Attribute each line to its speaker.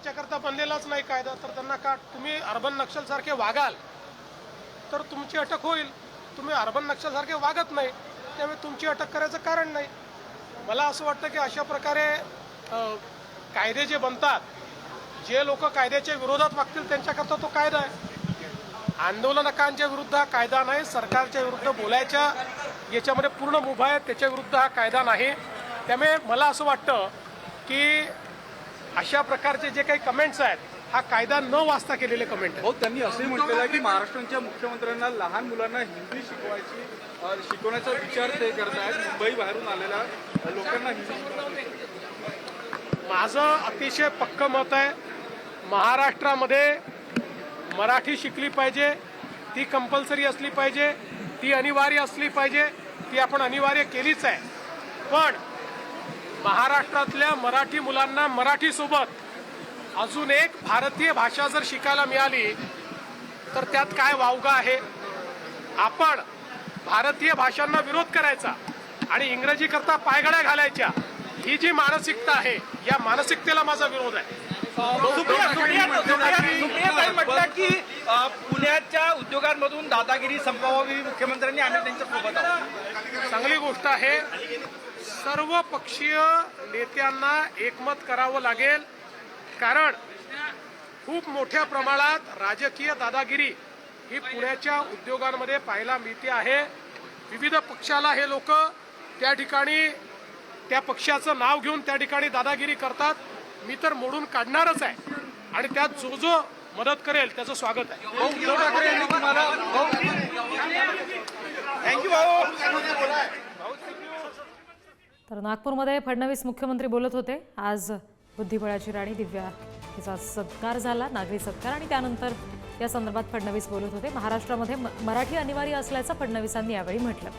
Speaker 1: त्यांच्याकरता बनलेलाच नाही कायदा, तर त्यांना का तुम्ही अर्बन नक्षलसारखे वागाल तर तुमची अटक होईल. तुम्ही अर्बन नक्षलसारखे वागत नाही, त्यामुळे तुमची अटक करायचं कारण नाही. मला असं वाटतं की अशा प्रकारे कायदे जे बनतात, जे लोक कायद्याच्या विरोधात वागतील त्यांच्याकरता तो कायदा आहे. आंदोलनकांच्या विरुद्ध हा कायदा नाही, सरकारच्या विरुद्ध बोलायच्या याच्यामध्ये पूर्ण मुभा आहे, त्याच्या विरुद्ध हा कायदा नाही. त्यामुळे मला असं वाटतं की अशा प्रकारचे जे काही कमेंट्स आहेत हा कायदा न वाचता केलेले कमेंट आहेत.
Speaker 2: हो, त्यांनी असंही म्हटलेलं आहे की महाराष्ट्राच्या मुख्यमंत्र्यांना लहान मुलांना हिंदी शिकवण्याचा विचार ते करत आहेत. मुंबई बाहेरून आलेल्या लोकांना हिंदी.
Speaker 1: माझं अतिशय पक्कं मत आहे, महाराष्ट्रामध्ये मराठी शिकली पाहिजे, ती कंपल्सरी असली पाहिजे, ती अनिवार्य असली पाहिजे, ती आपण अनिवार्य केलीच आहे. पण महाराष्ट्रातल्या मराठी मुलांना मराठीसोबत अजून एक भारतीय भाषा जर शिकायला मिळाली तर त्यात काय वावगा आहे. आपण भारतीय भाषांना विरोध करायचा आणि इंग्रजी करता पायघड्या घालायच्या, ही जी मानसिकता आहे या मानसिकतेला माझा विरोध आहे.
Speaker 3: सुप्रियाताई म्हटलं की पुण्याच्या उद्योगांमधून दादागिरी संपवावी मुख्यमंत्र्यांनी, आम्ही त्यांच्या सोबत आहोत.
Speaker 1: चांगली गोष्ट आहे. सर्व पक्षीय नेत्यांना एकमत करावं लागेल, कारण खूप मोठ्या प्रमाणात राजकीय दादागिरी ही पुण्याच्या उद्योगांमध्ये पाहायला मिळते आहे. विविध पक्षाला हे लोक त्या ठिकाणी त्या पक्षाचं नाव घेऊन त्या ठिकाणी दादागिरी करतात. मी तर मोडून काढणारच आहे आणि त्यात जो जो मदत करेल त्याचं स्वागत आहे.
Speaker 3: उद्धव ठाकरे यांनी तुम्हाला थँक्यू भाऊ.
Speaker 4: तर नागपूरमध्ये फडणवीस मुख्यमंत्री बोलत होते. आज बुद्धिबळाची राणी दिव्या हिचा सत्कार झाला, नागरी सत्कार, आणि त्यानंतर या संदर्भात फडणवीस बोलत होते. महाराष्ट्रामध्ये मराठी अनिवार्य असल्याचं फडणवीसांनी यावेळी म्हटलं.